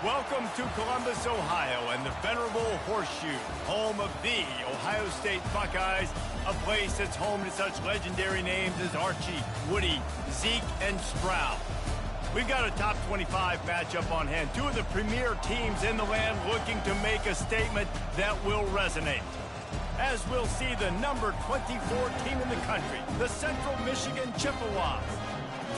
Welcome to Columbus, Ohio, and the venerable Horseshoe, home of the Ohio State Buckeyes, a place that's home to such legendary names as Archie, Woody, Zeke, and Stroud. We've got a top 25 matchup on hand. Two of the premier teams in the land looking to make a statement that will resonate. As we'll see the number 24 team in the country, the Central Michigan Chippewas,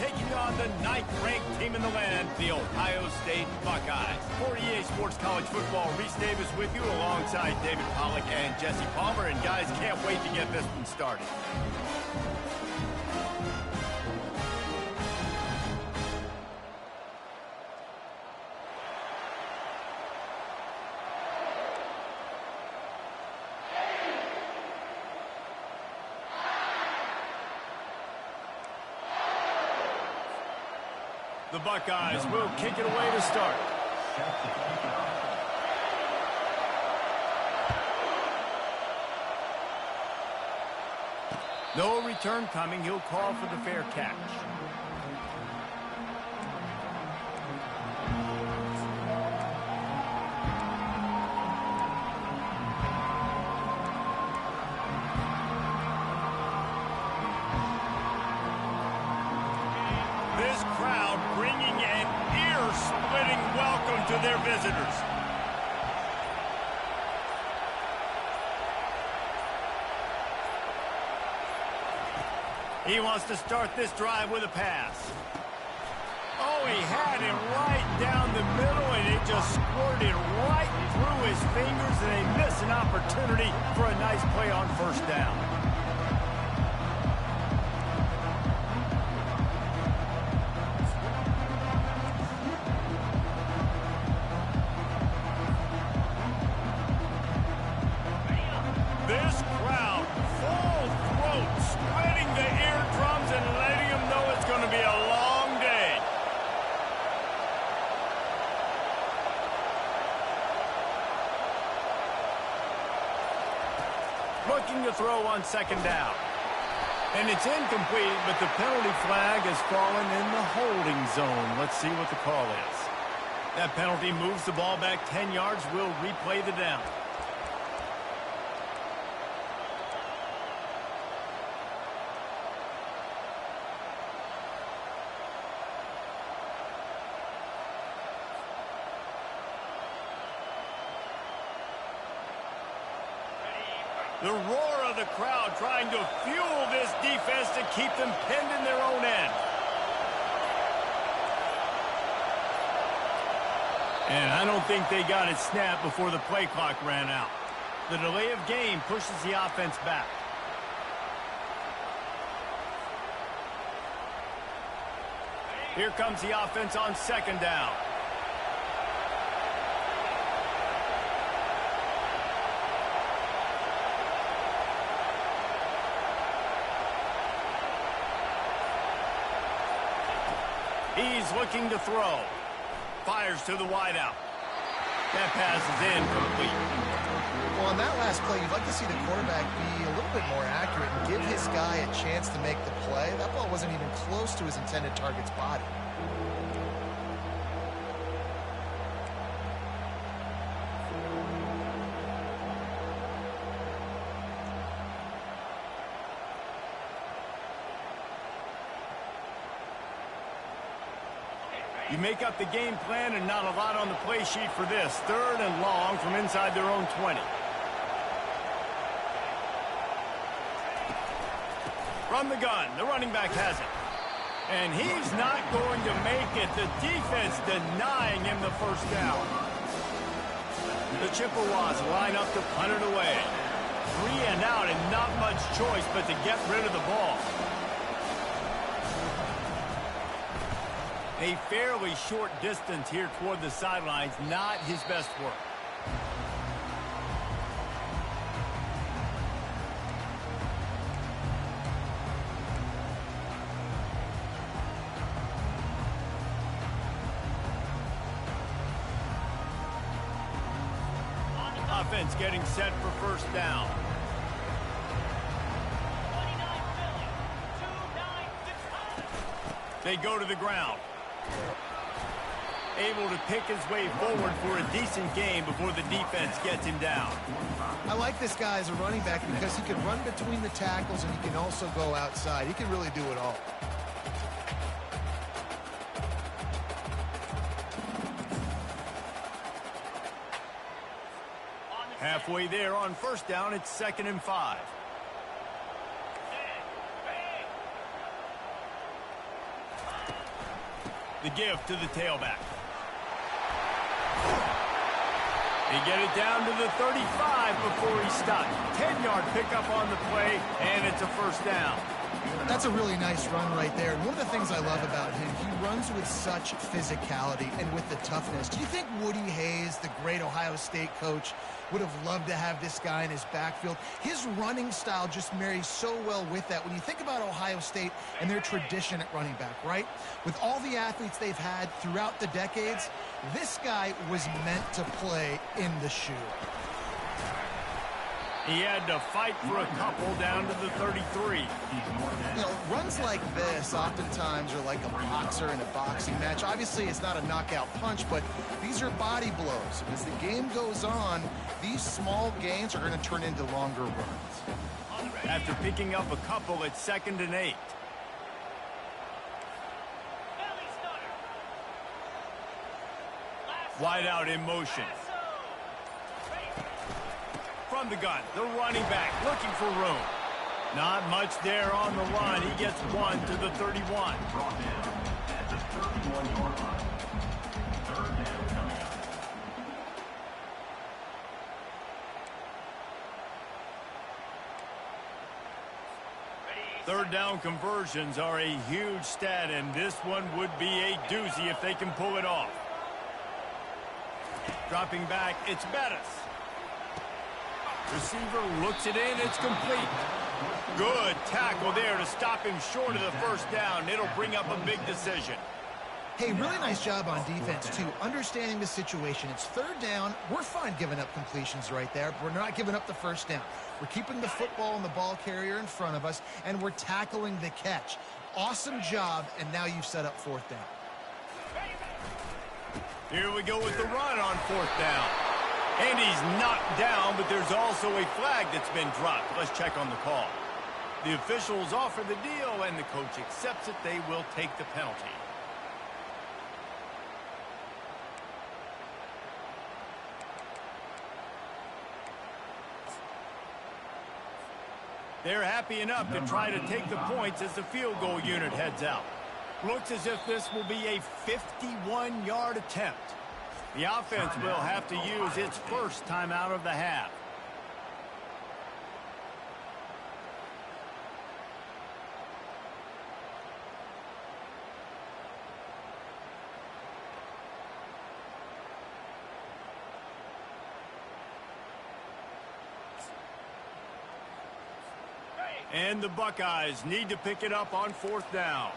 taking on the 9th-ranked team in the land, the Ohio State Buckeyes. For EA Sports College Football, Reese Davis with you alongside David Pollack and Jesse Palmer. And guys, can't wait to get this one started. The Buckeyes will kick it away to start. No return coming. He'll call for the fair catch. This crowd bringing an ear-splitting welcome to their visitors. He wants to start this drive with a pass. Oh, he had him right down the middle, and it just squirted right through his fingers, and they miss an opportunity for a nice play on first down. This crowd, full throat, spreading the eardrums and letting them know it's going to be a long day. Looking to throw on second down. And it's incomplete, but the penalty flag has fallen in the holding zone. Let's see what the call is. That penalty moves the ball back 10 yards. We'll replay the down. The roar of the crowd trying to fuel this defense to keep them pinned in their own end. And I don't think they got it snapped before the play clock ran out. The delay of game pushes the offense back. Here comes the offense on second down. He's looking to throw. Fires to the wideout. That pass is incomplete. Well, on that last play, you'd like to see the quarterback be a little bit more accurate and give his guy a chance to make the play. That ball wasn't even close to his intended target's body. You make up the game plan and not a lot on the play sheet for this. Third and long from inside their own 20. From the gun, the running back has it. And he's not going to make it. The defense denying him the first down. The Chippewas line up to punt it away. 3 and out and not much choice but to get rid of the ball. A fairly short distance here toward the sidelines, not his best work. Offense getting set for first down. They go to the ground. able to pick his way forward for a decent game before the defense gets him down. I like this guy as a running back because he can run between the tackles and he can also go outside. He can really do it all. Halfway there on first down, it's 2nd and 5. The give to the tailback. They get it down to the 35 before he stopped. 10-yard pickup on the play, and it's a first down. That's a really nice run right there. And one of the things I love about him, he runs with such physicality and with the toughness. Do you think Woody Hayes, the great Ohio State coach, would have loved to have this guy in his backfield? His running style just marries so well with that. When you think about Ohio State and their tradition at running back, right? With all the athletes they've had throughout the decades, this guy was meant to play in the shoe. He had to fight for a couple down to the 33. You know, runs like this oftentimes are like a boxer in a boxing match. Obviously, it's not a knockout punch, but these are body blows. And as the game goes on, these small gains are going to turn into longer runs. After picking up a couple, it's 2nd and 8. Wide out in motion. From the gun, the running back looking for room. Not much there on the line. He gets one to the 31. Third down conversions are a huge stat, and this one would be a doozy if they can pull it off. Dropping back, it's Bettis. Receiver looks it in, it's complete. Good tackle there to stop him short of the first down. It'll bring up a big decision. Hey, really nice job on defense, too. Understanding the situation. It's 3rd down. We're fine giving up completions right there. We're not giving up the first down. We're keeping the football and the ball carrier in front of us, and we're tackling the catch. Awesome job, and now you've set up 4th down. Here we go with the run on 4th down. And he's knocked down, but there's also a flag that's been dropped. Let's check on the call. The officials offer the deal, and the coach accepts it. They will take the penalty. They're happy enough to try to take the points as the field goal unit heads out. Looks as if this will be a 51-yard attempt. The offense will have to use its first timeout of the half. And the Buckeyes need to pick it up on 4th down.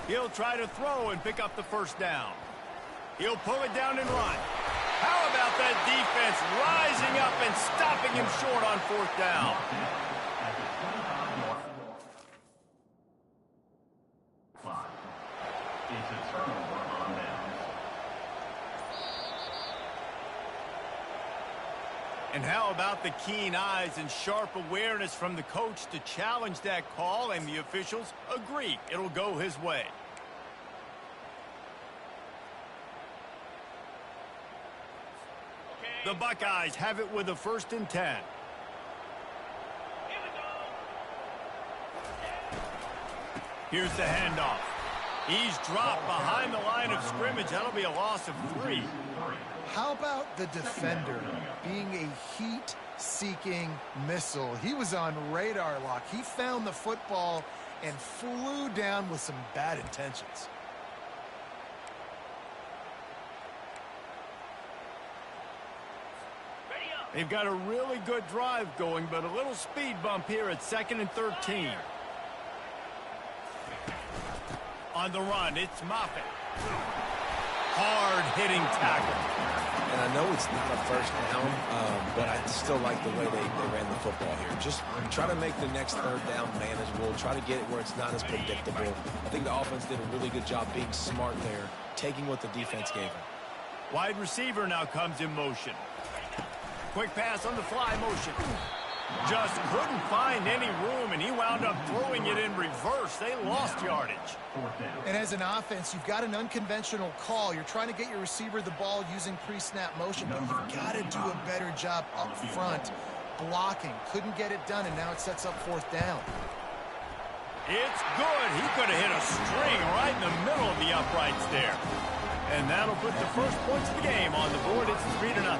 He'll try to throw and pick up the first down. He'll pull it down and run. How about that defense rising up and stopping him short on 4th down? And how about the keen eyes and sharp awareness from the coach to challenge that call, and the officials agree it'll go his way. The Buckeyes have it with a 1st and 10. Here's the handoff. He's dropped behind the line of scrimmage. That'll be a loss of 3. How about the defender being a heat-seeking missile? He was on radar lock. He found the football and flew down with some bad intentions. They've got a really good drive going, but a little speed bump here at 2nd and 13. On the run, it's Moffitt. Hard-hitting tackle. And I know it's not a first down, but I still like the way they ran the football here. Just try to make the next third down manageable. Try to get it where it's not as predictable. I think the offense did a really good job being smart there, taking what the defense gave them. Wide receiver now comes in motion. Quick pass on the fly motion. Just couldn't find any room, and he wound up throwing it in reverse. They lost yardage. And as an offense, you've got an unconventional call. You're trying to get your receiver the ball using pre-snap motion, but you've got to do a better job up front blocking. Couldn't get it done, and now it sets up fourth down. It's good. He could have hit a string right in the middle of the uprights there. And that'll put the first points of the game on the board. It's 3-0.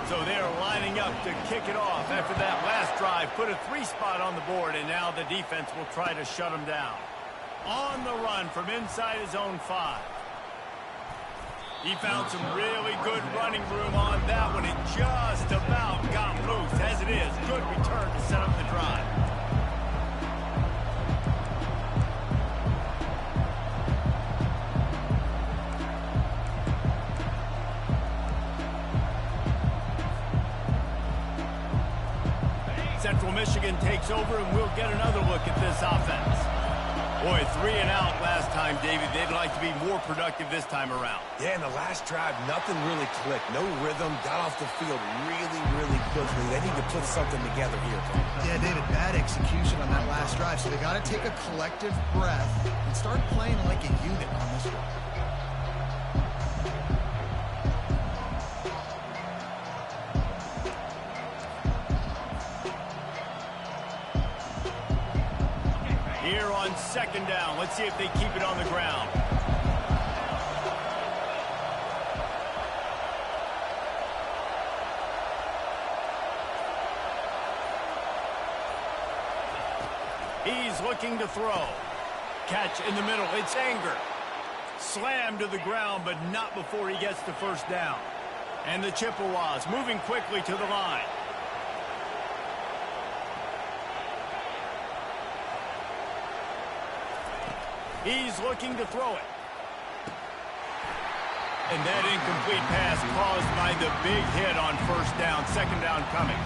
So they're lining up to kick it off after that last drive. Put a 3 spot on the board, and now the defense will try to shut them down. On the run from inside his own 5. He found some really good running room on that one. It just about got loose. As it is, good return to set up the drive. Central Michigan takes over, and we'll get another look at this offense. Boy, 3 and out last time, David. They'd like to be more productive this time around. Yeah, in the last drive, nothing really clicked. No rhythm. Got off the field really, really quickly. They need to put something together here. Yeah, David, bad execution on that last drive. So they got to take a collective breath and start playing like a unit on this one. Here on second down. Let's see if they keep it on the ground. He's looking to throw. Catch in the middle. It's Anger. Slammed to the ground, but not before he gets the first down. And the Chippewas moving quickly to the line. He's looking to throw it. And that incomplete pass caused by the big hit on first down. Second down coming.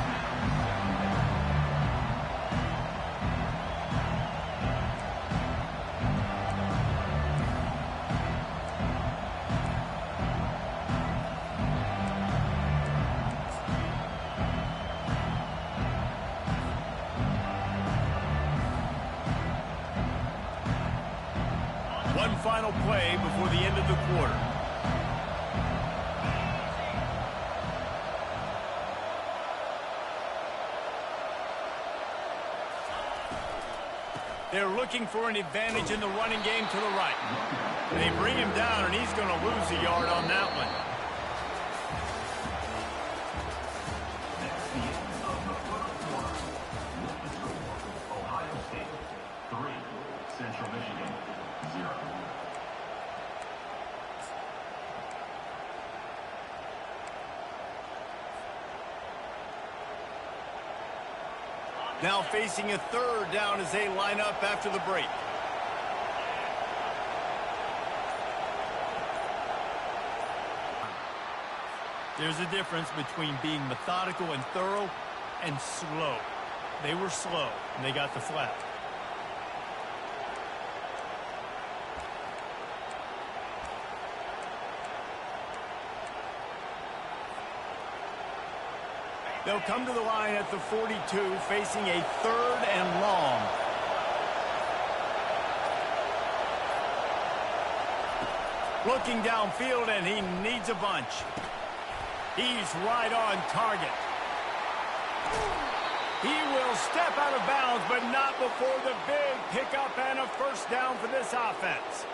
One final play before the end of the quarter. They're looking for an advantage in the running game to the right. They bring him down, and he's going to lose a yard on that one. Ohio State 3, Central Michigan 0. Now facing a third down as they line up after the break. There's a difference between being methodical and thorough and slow. They were slow, and they got the flag. They'll come to the line at the 42, facing a third and long. Looking downfield, and he needs a bunch. He's right on target. He will step out of bounds, but not before the big pickup and a first down for this offense.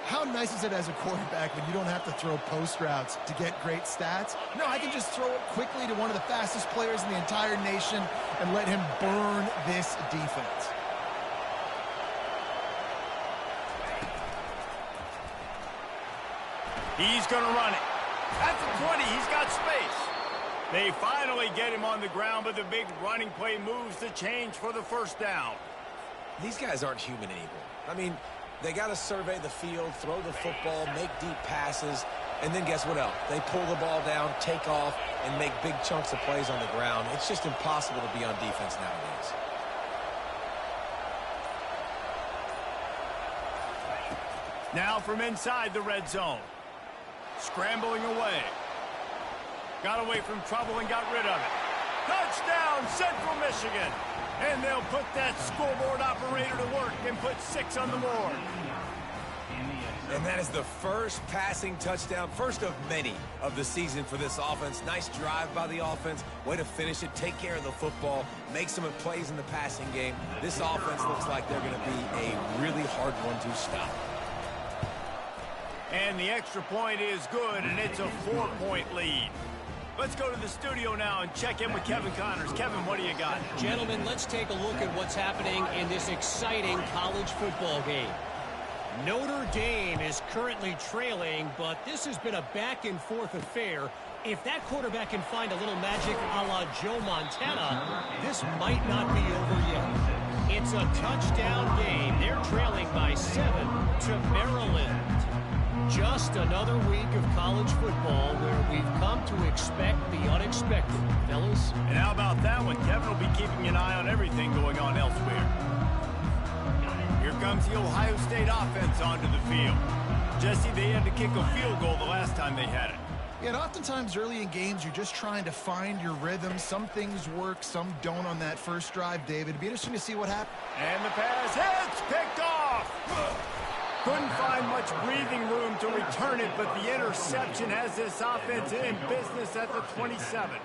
How nice is it as a quarterback when you don't have to throw post routes to get great stats? No, I can just throw it quickly to one of the fastest players in the entire nation and let him burn this defense. He's going to run it. At the 20, he's got space. They finally get him on the ground, but the big running play moves the change for the first down. These guys aren't human anymore. I mean, They got to survey the field, throw the football, make deep passes, and then guess what else? They pull the ball down, take off, and make big chunks of plays on the ground. It's just impossible to be on defense nowadays. Now from inside the red zone. Scrambling away. Got away from trouble and got rid of it. Touchdown, Central Michigan. And they'll put that scoreboard operator to work and put 6 on the board. And that is the first passing touchdown, first of many of the season for this offense. Nice drive by the offense. Way to finish it, take care of the football, make some plays in the passing game. This offense looks like they're going to be a really hard one to stop. And the extra point is good, and it's a 4-point lead. Let's go to the studio now and check in with Kevin Connors. Kevin, what do you got? Gentlemen, let's take a look at what's happening in this exciting college football game. Notre Dame is currently trailing, but this has been a back-and-forth affair. If that quarterback can find a little magic a la Joe Montana, this might not be over yet. It's a touchdown game. They're trailing by 7 to Maryland. Just another week of college football where we've come to expect the unexpected, fellas. And how about that one? Kevin will be keeping an eye on everything going on elsewhere. Here comes the Ohio State offense onto the field. Jesse, they had to kick a field goal the last time they had it. Yeah, and oftentimes early in games, you're just trying to find your rhythm. Some things work, some don't on that first drive, David. It'd be interesting to see what happens. And the pass hits, picked off. Couldn't find much breathing room to return it, but the interception has this offense in business at the 27.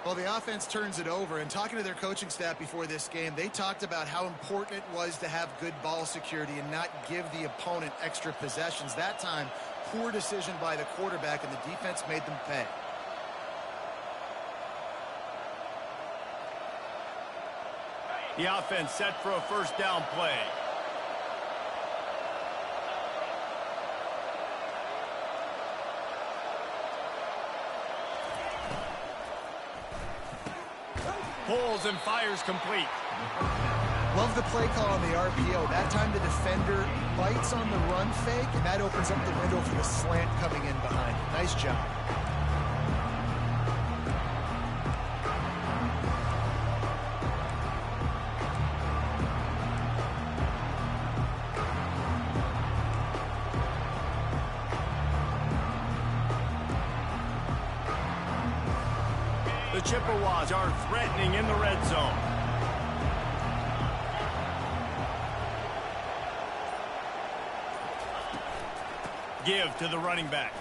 Well, the offense turns it over, and talking to their coaching staff before this game, they talked about how important it was to have good ball security and not give the opponent extra possessions. That time, poor decision by the quarterback, and the defense made them pay. The offense set for a first down play. Pulls and fires complete. Love the play call on the RPO. That time the defender bites on the run fake, and that opens up the window for the slant coming in behind it. Nice job. The Chippewas are threatening in the red zone. Give to the running back.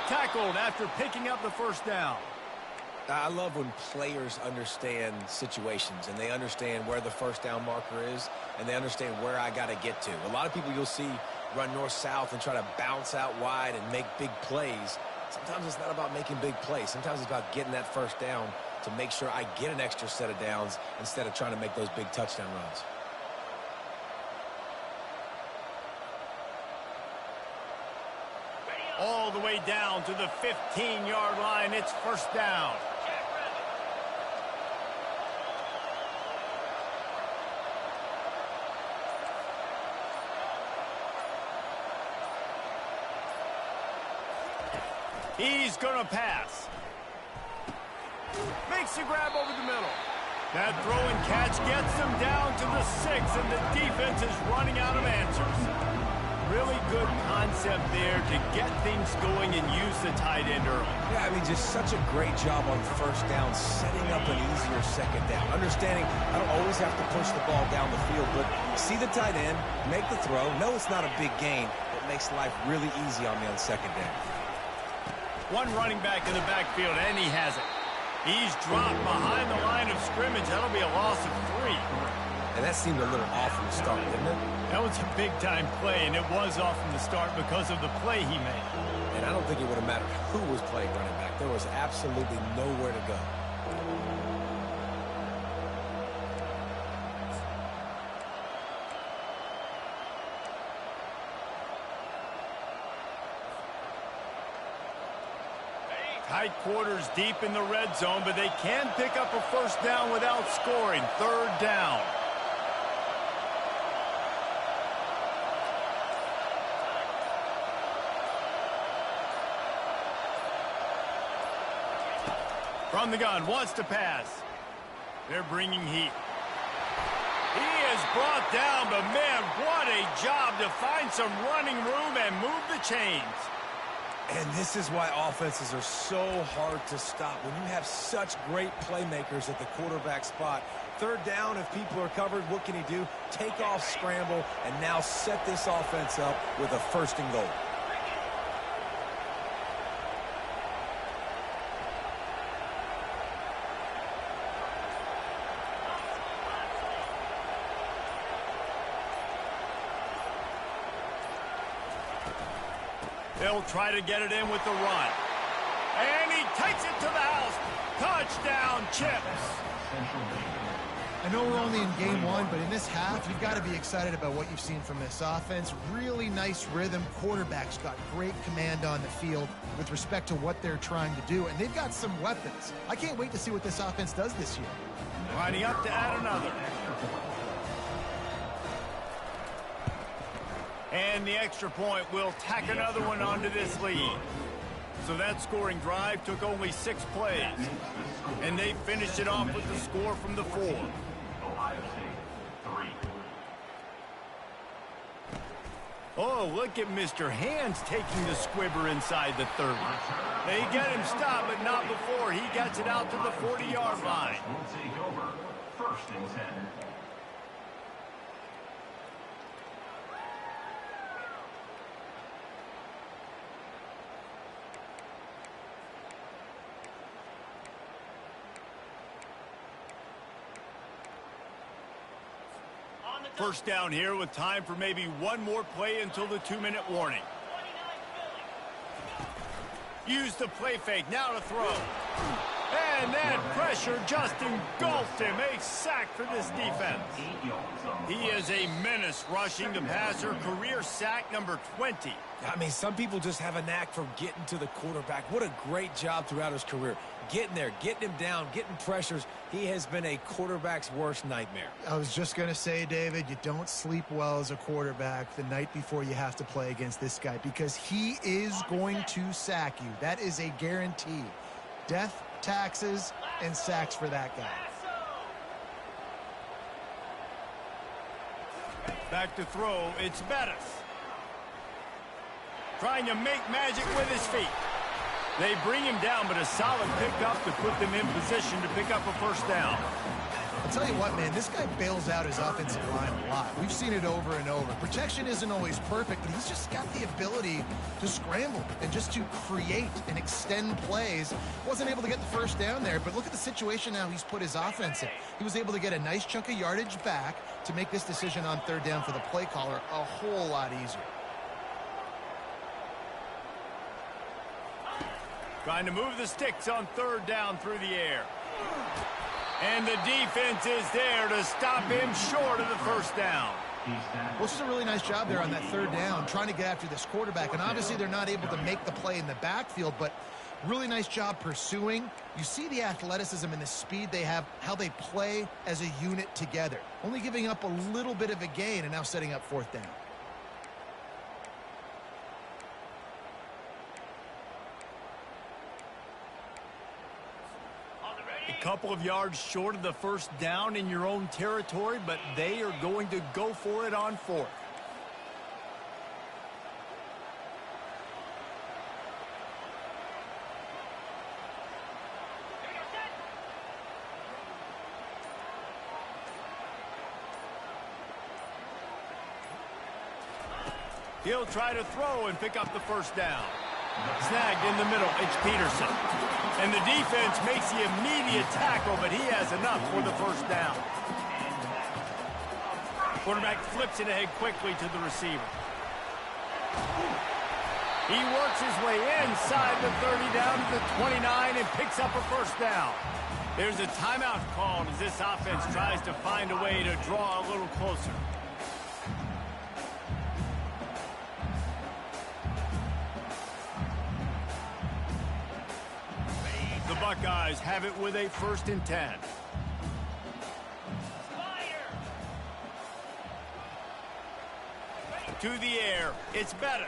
Tackled after picking up the first down. I love when players understand situations and they understand where the first down marker is and they understand where I got to get to. A lot of people you'll see run north-south and try to bounce out wide and make big plays. Sometimes it's not about making big plays. Sometimes it's about getting that first down to make sure I get an extra set of downs instead of trying to make those big touchdown runs. All the way down to the 15-yard line. It's first down. He's going to pass. Makes a grab over the middle. That throw and catch gets them down to the 6, and the defense is running out of answers. Really good concept there to get things going and use the tight end early. Yeah, I mean, just such a great job on first down, setting up an easier second down. Understanding I don't always have to push the ball down the field, but see the tight end, make the throw. No, it's not a big gain. It makes life really easy on me on second down. One running back in the backfield, and he has it. He's dropped behind the line of scrimmage. That'll be a loss of 3. And that seemed a little off from the start, didn't it? That was a big-time play, and it was off from the start because of the play he made. And I don't think it would have mattered who was playing running back. There was absolutely nowhere to go. Tight quarters deep in the red zone, but they can pick up a first down without scoring. Third down. From the gun, wants to pass. They're bringing heat. He is brought down, but man, what a job to find some running room and move the chains. And this is why offenses are so hard to stop. When you have such great playmakers at the quarterback spot, third down, if people are covered, what can he do? Take off, scramble, and now set this offense up with a 1st and goal. They'll try to get it in with the run. And he takes it to the house. Touchdown, Chips. I know we're only in game 1, but in this half, you've got to be excited about what you've seen from this offense. Really nice rhythm. Quarterback's got great command on the field with respect to what they're trying to do, and they've got some weapons. I can't wait to see what this offense does this year. Lining up to add another. And the extra point will tack another one onto this lead. So that scoring drive took only 6 plays. And they finished it off with the score from the 4. Ohio State, 3. Oh, look at Mr. Hands taking the squibber inside the 30. They get him stopped, but not before he gets it out to the 40-yard line. Will take over. 1st and 10. First down here with time for maybe one more play until the 2-minute warning. Use the play fake, now to throw. And that pressure just engulfed him. A sack for this defense. He is a menace rushing the passer. Career sack number 20. I mean, some people just have a knack for getting to the quarterback. What a great job throughout his career. Getting there, getting him down, getting pressures. He has been a quarterback's worst nightmare. I was just going to say, David, you don't sleep well as a quarterback the night before you have to play against this guy because he is going to sack you. That is a guarantee. Death, taxes, and sacks for that guy. Back to throw, it's Bettis. Trying to make magic with his feet. They bring him down, but a solid pickup to put them in position to pick up a 1st down. I'll tell you what, man, this guy bails out his offensive line a lot. We've seen it over and over. Protection isn't always perfect, but he's just got the ability to scramble and just to create and extend plays. Wasn't able to get the 1st down there, but look at the situation now he's put his offense in. He was able to get a nice chunk of yardage back to make this decision on 3rd down for the play caller a whole lot easier. Trying to move the sticks on 3rd down through the air. And the defense is there to stop him short of the 1st down. Well, this is a really nice job there on that 3rd down, trying to get after this quarterback. And obviously they're not able to make the play in the backfield, but really nice job pursuing. You see the athleticism and the speed they have, how they play as a unit together. Only giving up a little bit of a gain and now setting up 4th down. A couple of yards short of the 1st down in your own territory, but they are going to go for it on 4th. He'll try to throw and pick up the 1st down. Snagged in the middle, it's Peterson. And the defense makes the immediate tackle, but he has enough for the 1st down. Quarterback flips it ahead quickly to the receiver. He works his way inside the 30 down to the 29 and picks up a 1st down. There's a timeout called as this offense tries to find a way to draw a little closer. The Buckeyes have it with a 1st and 10. To the air, it's Bettis.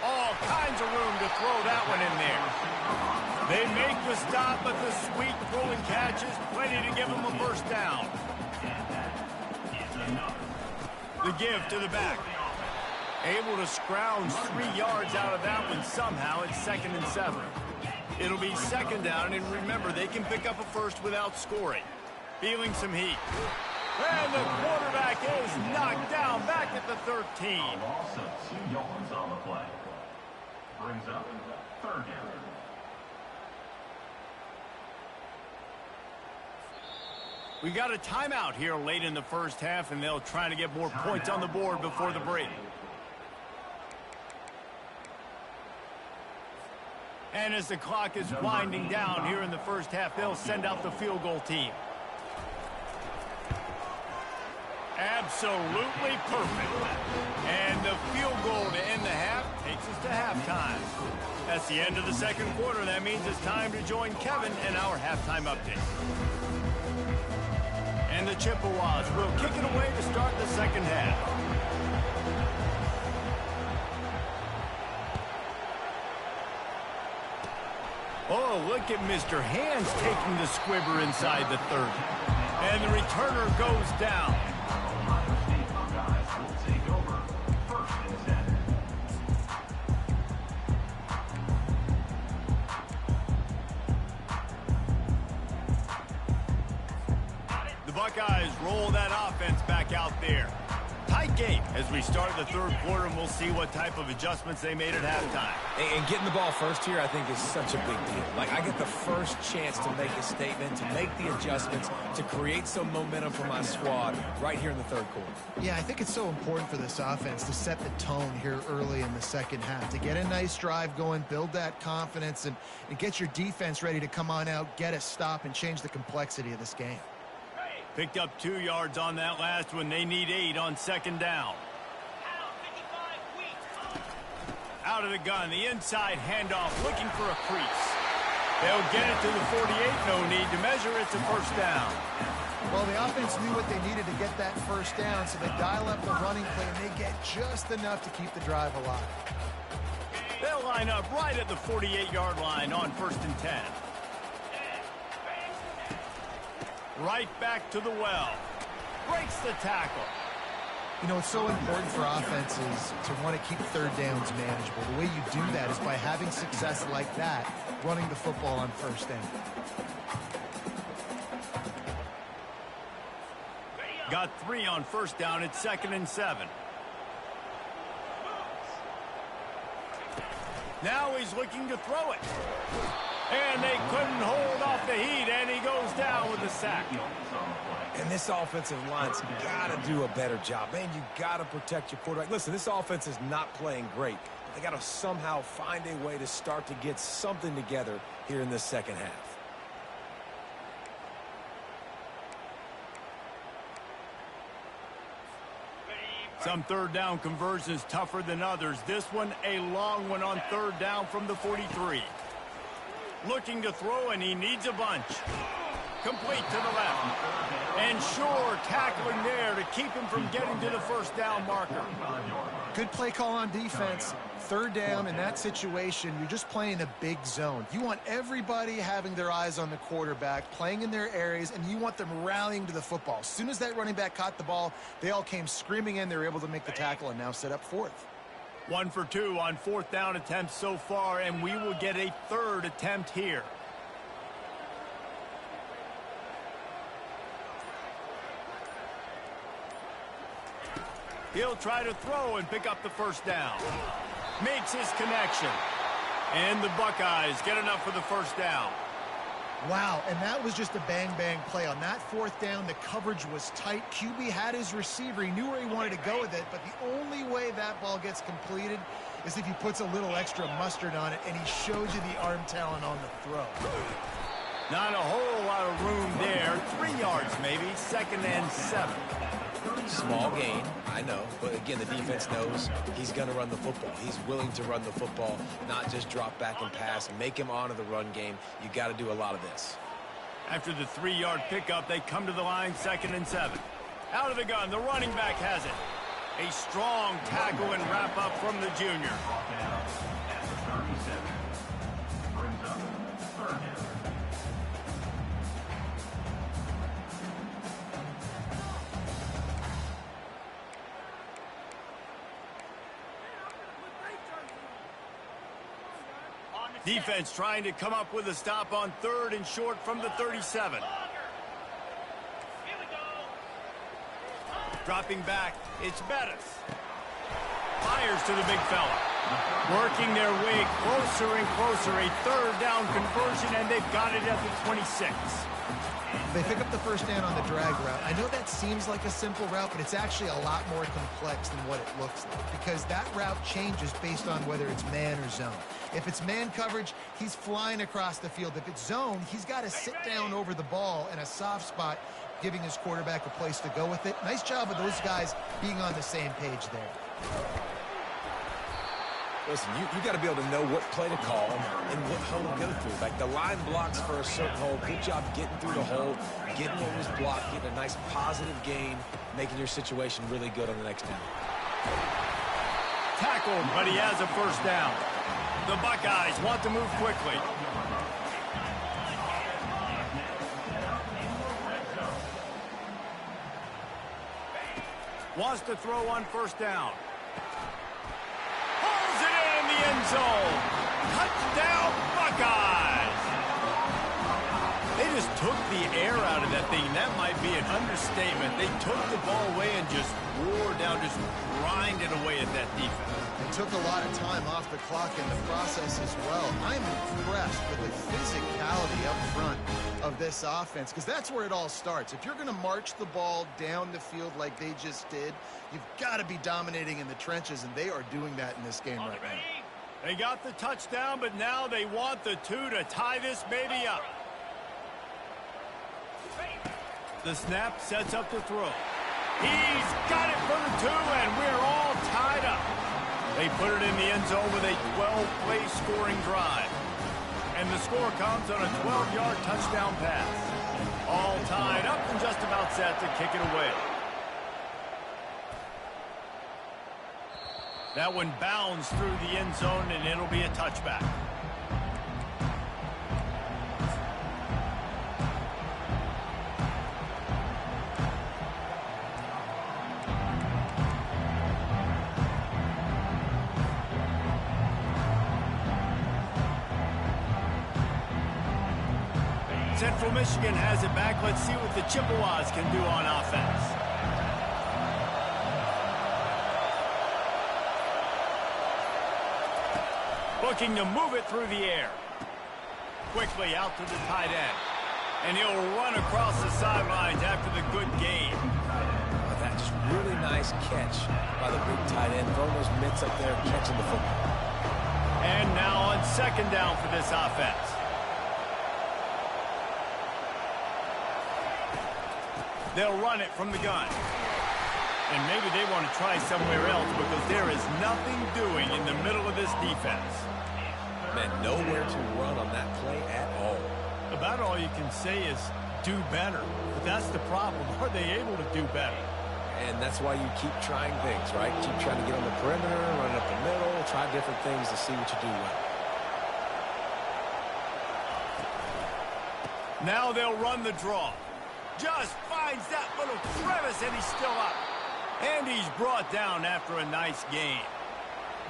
All kinds of room to throw that one in there. They make the stop, but the sweet throw and catch is plenty to give them a first down. The give to the back. Able to scrounge 3 yards out of that one somehow. It's 2nd and 7. It'll be 2nd down, and remember, they can pick up a first without scoring. Feeling some heat. And the quarterback is knocked down back at the 13. Loss of 2 yards on the play. Brings up 3rd down. We got a timeout here late in the first half, and they'll try to get more points on the board before the break. And as the clock is winding down here in the first half, they'll send out the field goal team. Absolutely perfect. And the field goal to end the half takes us to halftime. That's the end of the second quarter. That means it's time to join Kevin and our halftime update. And the Chippewas will kick it away to start the second half. Oh, look at Mr. Hands taking the squibber inside the 30. And the returner goes down. Ohio State Buckeyes will take over 1st and 10. The Buckeyes roll that offense back out there. Tight game as we start the third quarter, and we'll see what type of adjustments they made at halftime. And getting the ball first here, I think, is such a big deal. Like, I get the first chance to make a statement, to make the adjustments, to create some momentum for my squad right here in the third quarter. Yeah, I think it's so important for this offense to set the tone here early in the second half, to get a nice drive going, build that confidence, and get your defense ready to come on out, get a stop, and change the complexity of this game. Picked up 2 yards on that last one. They need 8 on 2nd down. Out of the gun, the inside handoff, looking for a crease. They'll get it to the 48. No need to measure. It's a first down. Well, the offense knew what they needed to get that first down, so they dial up the running play, and they get just enough to keep the drive alive. They'll line up right at the 48-yard line on 1st and 10. Right back to the well. Breaks the tackle. You know, it's so important for offenses to want to keep third downs manageable. The way you do that is by having success like that, running the football on 1st down. Got 3 on 1st down. It's 2nd and 7. Now he's looking to throw it. And they couldn't hold off the heat, and he goes down with a sack. And this offensive line's got to do a better job. Man, you got to protect your quarterback. Listen, this offense is not playing great. They got to somehow find a way to start to get something together here in this second half. Some third down conversions tougher than others. This one, a long one on 3rd down from the 43. Looking to throw, and he needs a bunch. Complete to the left. And sure, tackling there to keep him from getting to the first down marker. Good play call on defense. 3rd down in that situation, you're just playing a big zone. You want everybody having their eyes on the quarterback, playing in their areas, and you want them rallying to the football. As soon as that running back caught the ball, they all came screaming in. They were able to make the tackle and now set up 4th. 1 for 2 on 4th down attempts so far, and we will get a 3rd attempt here. He'll try to throw and pick up the first down. Makes his connection. And the Buckeyes get enough for the first down. Wow, and that was just a bang-bang play. On that 4th down, the coverage was tight. QB had his receiver. He knew where he wanted to go with it, but the only way that ball gets completed is if he puts a little extra mustard on it, and he shows you the arm talent on the throw. Not a whole lot of room there. 3 yards maybe, 2nd and 7. Small gain, I know, but again, the defense knows he's going to run the football. He's willing to run the football, not just drop back and pass, make him honor the run game. You got to do a lot of this. After the 3-yard pickup, they come to the line, 2nd and 7. Out of the gun, the running back has it. A strong tackle and wrap up from the junior. Brought down at the 37. Brings up third down. Defense trying to come up with a stop on 3rd and short from the 37. Dropping back, it's Bettis. Fires to the big fella. Working their way closer and closer. A 3rd down conversion, and they've got it at the 26. They pick up the first down on the drag route. I know that seems like a simple route, but it's actually a lot more complex than what it looks like because that route changes based on whether it's man or zone. If it's man coverage, he's flying across the field. If it's zone, he's got to sit down over the ball in a soft spot, giving his quarterback a place to go with it. Nice job of those guys being on the same page there. Listen, you got to be able to know what play to call and what hole to go through. Like the line blocks for a certain hole. Good job getting through the hole, getting what was blocked, getting a nice positive gain, making your situation really good on the next down. Tackled, but he has a first down. The Buckeyes want to move quickly. Wants to throw on first down. Pulls it in the end zone. Touchdown, Buckeyes! They just took the air out of that thing. That might be an understatement. They took the ball away and just wore down, just grinded away at that defense. It took a lot of time off the clock in the process as well. I'm impressed with the physicality up front of this offense because that's where it all starts. If you're going to march the ball down the field like they just did, you've got to be dominating in the trenches, and they are doing that in this game right now. They got the touchdown, but now they want the 2 to tie this baby up. The snap sets up the throw. He's got it for the 2, and we're all tied up. They put it in the end zone with a 12-play scoring drive. And the score comes on a 12-yard touchdown pass. All tied up and just about set to kick it away. That one bounds through the end zone, and it'll be a touchback. Central Michigan has it back. Let's see what the Chippewas can do on offense. Looking to move it through the air. Quickly out to the tight end. And he'll run across the sidelines after the good gain. That just really nice catch by the big tight end. Throwing those mitts up there, catching the football. And now on second down for this offense. They'll run it from the gun. And maybe they want to try somewhere else because there is nothing doing in the middle of this defense. Man, nowhere to run on that play at all. About all you can say is do better. But that's the problem. Are they able to do better? And that's why you keep trying things, right? Keep trying to get on the perimeter, run up the middle, try different things to see what you do well. Now they'll run the draw. Just finds that little crevice, and he's still up. And he's brought down after a nice gain.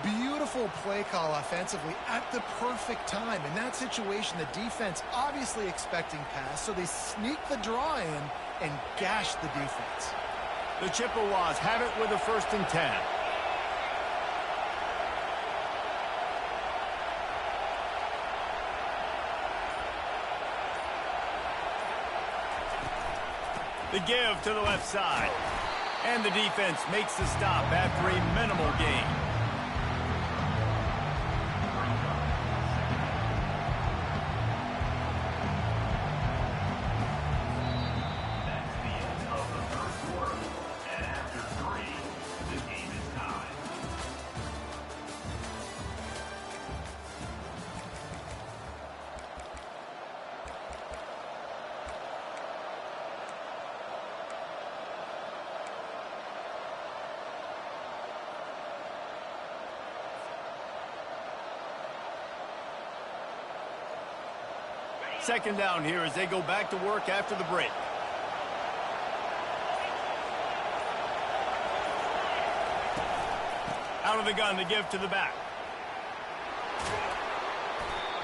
Beautiful play call offensively at the perfect time. In that situation, the defense obviously expecting pass, so they sneak the draw in and gash the defense. The Chippewas have it with a 1st and 10. The give to the left side. And the defense makes the stop after a minimal gain. That's the end of the first quarter. And after 3, the game is tied. second down here as they go back to work after the break. Out of the gun to give to the back.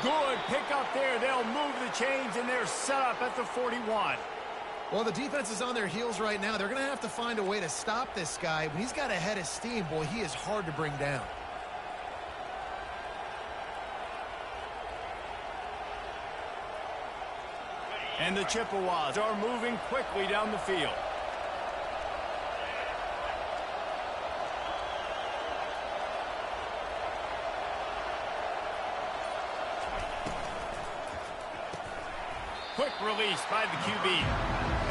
Good pick up there. They'll move the chains, and they're set up at the 41. Well, the defense is on their heels right now. They're going to have to find a way to stop this guy. When he's got a head of steam, boy, he is hard to bring down. And the Chippewas are moving quickly down the field. Quick release by the QB.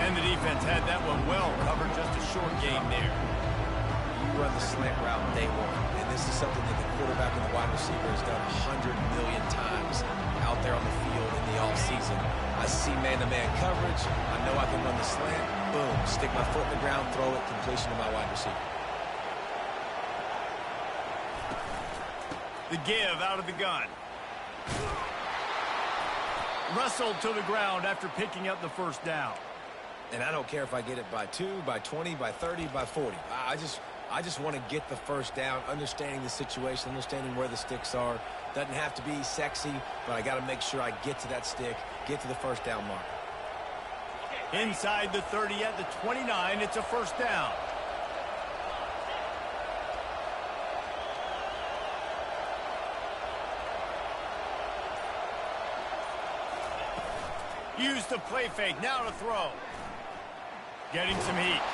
And the defense had that one well covered, just a short game there. You run the slant route day one, and this is something that the quarterback and the wide receiver has done 100 million times out there on the field in the offseason. I see man-to-man coverage. I know I can run the slant. Boom. Stick my foot in the ground, throw it, completion to my wide receiver. The give out of the gun. Wrestled to the ground after picking up the first down. And I don't care if I get it by 2, by 20, by 30, by 40. I just want to get the first down, understanding the situation, understanding where the sticks are. Doesn't have to be sexy, but I got to make sure I get to that stick, get to the first down mark. Inside the 30 at the 29, it's a first down. Use the play fake, now to throw. Getting some heat.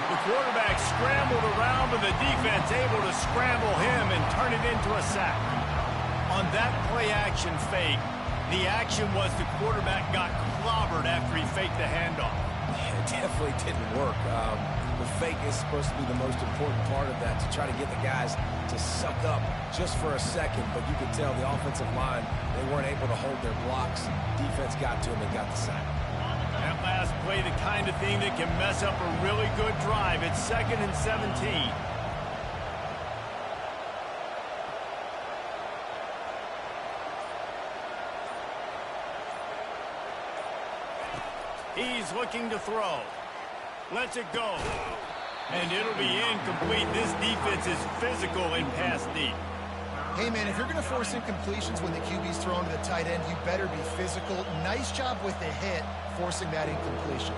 The quarterback scrambled around, but the defense able to scramble him and turn it into a sack. On that play-action fake, the action was the quarterback got clobbered after he faked the handoff. Yeah, it definitely didn't work. The fake is supposed to be the most important part of that, to try to get the guys to suck up just for a second, but you could tell the offensive line, they weren't able to hold their blocks. Defense got to them and got the sack. That last play, the kind of thing that can mess up a really good drive. It's 2nd and 17. He's looking to throw. Lets it go. And it'll be incomplete. This defense is physical and pass deep. Hey, man, if you're going to force incompletions when the QB's thrown to the tight end, you better be physical. Nice job with the hit, forcing that incompletion.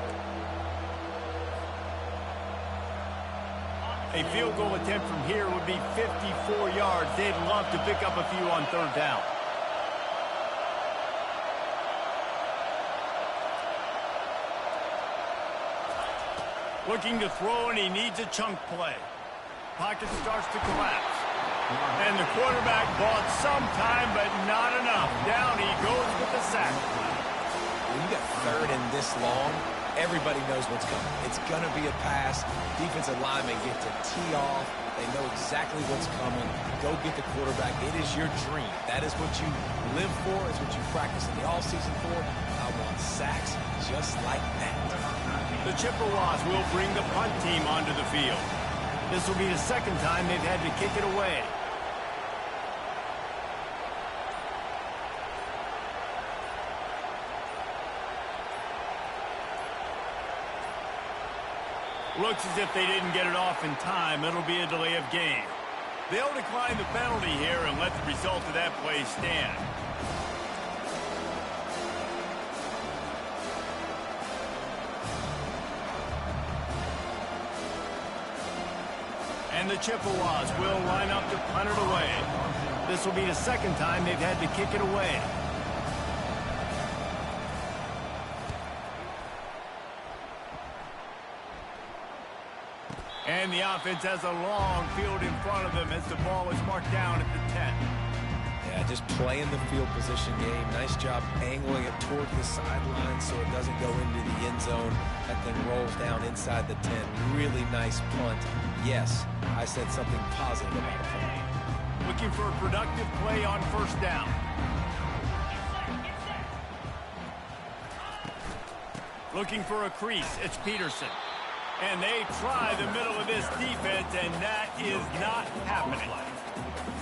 A field goal attempt from here would be 54 yards. They'd love to pick up a few on third down. Looking to throw, and he needs a chunk play. Pocket starts to collapse. And the quarterback bought some time, but not enough. Down he goes with the sack. When you got third and this long, everybody knows what's coming. It's going to be a pass. Defensive linemen get to tee off. They know exactly what's coming. Go get the quarterback. It is your dream. That is what you live for. It's what you practice in the offseason for. I want sacks just like that. The Chippewas will bring the punt team onto the field. This will be the second time they've had to kick it away. Looks as if they didn't get it off in time. It'll be a delay of game. They'll decline the penalty here and let the result of that play stand. And the Chippewas will line up to punt it away. This will be the second time they've had to kick it away. And the offense has a long field in front of them as the ball is marked down at the 10. Yeah, just playing the field position game. Nice job angling it toward the sideline so it doesn't go into the end zone. That thing rolls down inside the 10. Really nice punt. Yes, I said something positive about the punt. Looking for a productive play on first down. Looking for a crease. It's Peterson. And they try the middle of this defense, and that is not happening.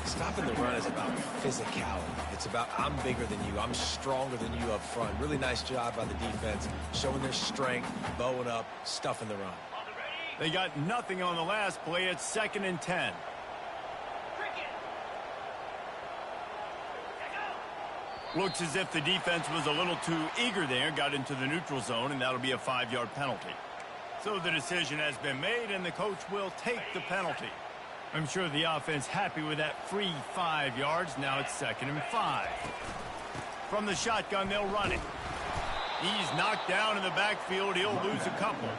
Stopping the run is about physicality. It's about I'm bigger than you. I'm stronger than you up front. Really nice job by the defense, showing their strength, bowing up, stuffing the run. They got nothing on the last play. It's 2nd and 10. Looks as if the defense was a little too eager there, got into the neutral zone, and that'll be a 5-yard penalty. So the decision has been made, and the coach will take the penalty. I'm sure the offense happy with that free 5 yards. Now it's 2nd and 5. From the shotgun, they'll run it. He's knocked down in the backfield. He'll lose a couple.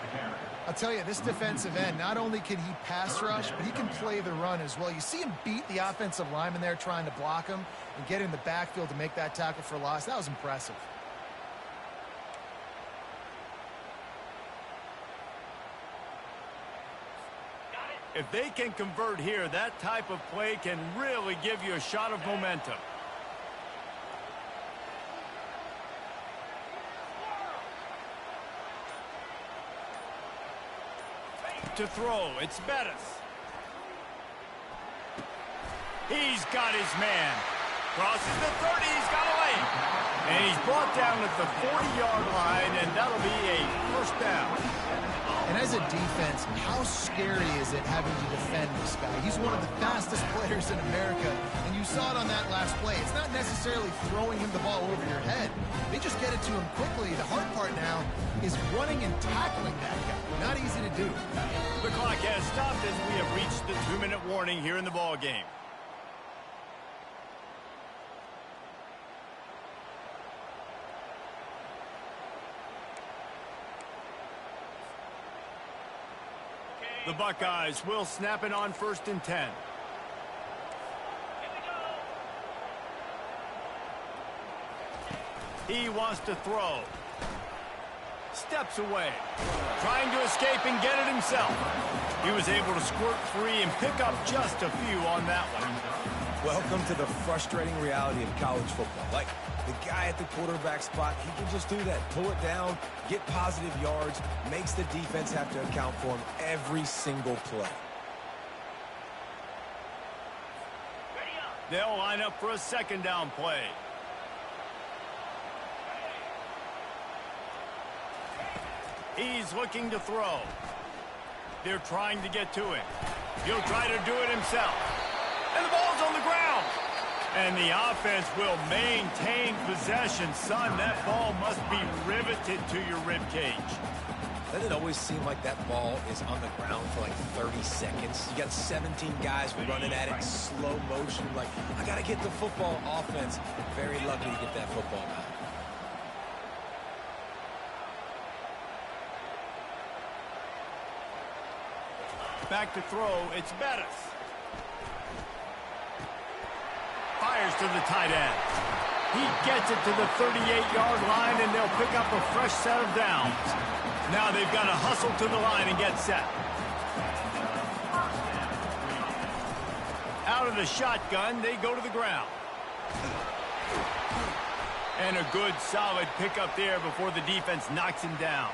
I'll tell you, this defensive end, not only can he pass rush, but he can play the run as well. You see him beat the offensive lineman there trying to block him and get in the backfield to make that tackle for loss. That was impressive. If they can convert here, that type of play can really give you a shot of momentum. To throw, it's Bettis. He's got his man. Crosses the 30, he's got a lane. And he's brought down at the 40-yard line, and that'll be a first down. And as a defense, how scary is it having to defend this guy? He's one of the fastest players in America, and you saw it on that last play. It's not necessarily throwing him the ball over your head. They just get it to him quickly. The hard part now is running and tackling that guy. Not easy to do. The clock has stopped as we have reached the 2-minute warning here in the ball game. The Buckeyes will snap it on 1st and 10. He wants to throw. Steps away. Trying to escape and get it himself. He was able to squirt free and pick up just a few on that one. Welcome to the frustrating reality of college football. Like, the guy at the quarterback spot, he can just do that. Pull it down, get positive yards, makes the defense have to account for him every single play. They'll line up for a 2nd down play. He's looking to throw. They're trying to get to him. He'll try to do it himself. And the ball's on the ground. And the offense will maintain possession. Son, that ball must be riveted to your ribcage. Doesn't it always seem like that ball is on the ground for like 30 seconds? You got 17 guys running at it, slow motion. Like, I got to get the football. Offense, very lucky to get that football back. Back to throw, it's Bettis. Fires to the tight end. He gets it to the 38-yard line, and they'll pick up a fresh set of downs. Now they've got to hustle to the line and get set. Out of the shotgun, they go to the ground. And a good, solid pickup there before the defense knocks him down.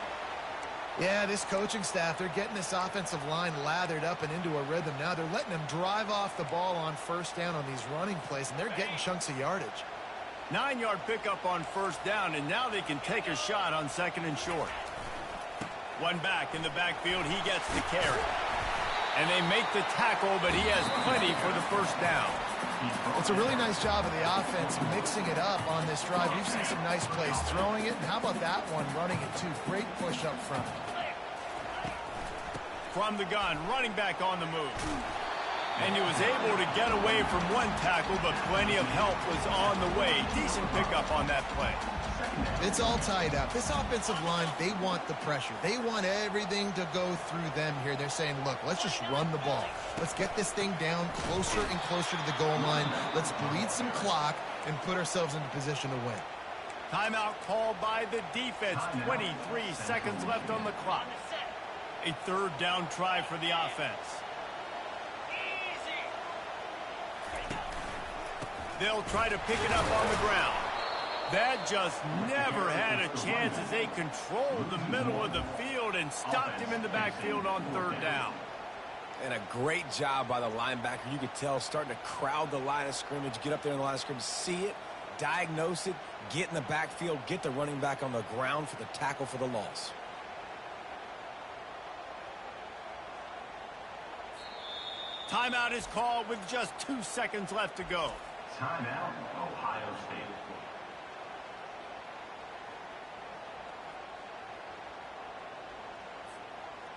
Yeah, this coaching staff, they're getting this offensive line lathered up and into a rhythm. Now they're letting them drive off the ball on 1st down on these running plays, and they're getting chunks of yardage. 9-yard pickup on 1st down, and now they can take a shot on 2nd and short. One back in the backfield, he gets the carry. And they make the tackle, but he has plenty for the 1st down. It's a really nice job of the offense mixing it up on this drive. We've seen some nice plays throwing it, and how about that one running it too? Great push up front. From the gun, running back on the move. And he was able to get away from one tackle, but plenty of help was on the way. Decent pickup on that play. It's all tied up. This offensive line, they want the pressure. They want everything to go through them here. They're saying, look, let's just run the ball. Let's get this thing down closer and closer to the goal line. Let's bleed some clock and put ourselves into position to win. Timeout called by the defense. 23 seconds left on the clock. A 3rd down try for the offense. They'll try to pick it up on the ground. That just never had a chance as they controlled the middle of the field field and stopped him in the backfield on 3rd down. And a great job by the linebacker. You could tell starting to crowd the line of scrimmage, get up there in the line of scrimmage, see it, diagnose it, get in the backfield, get the running back on the ground for the tackle for the loss. Timeout is called with just 2 seconds left to go. Timeout, Ohio State.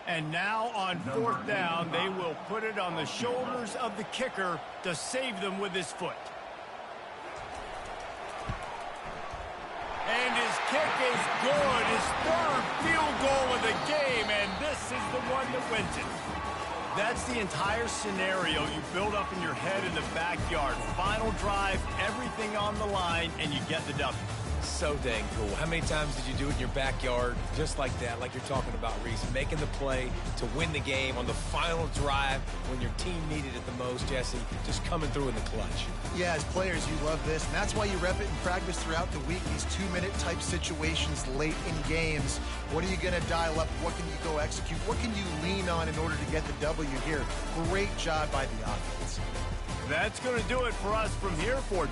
And now on 4th down, they will put it on the shoulders of the kicker to save them with his foot. And his kick is good. His 3rd field goal of the game, and this is the one that wins it. That's the entire scenario you build up in your head in the backyard. Final drive, everything on the line, and you get the W. So dang cool. How many times did you do it in your backyard just like that, like you're talking about, Reese? Making the play to win the game on the final drive when your team needed it the most, Jesse. Just coming through in the clutch. Yeah, as players, you love this, and that's why you rep it in practice throughout the week, these 2-minute type situations late in games. What are you going to dial up? What can you go execute? What can you lean on in order to get the W here? Great job by the offense. That's going to do it for us from here for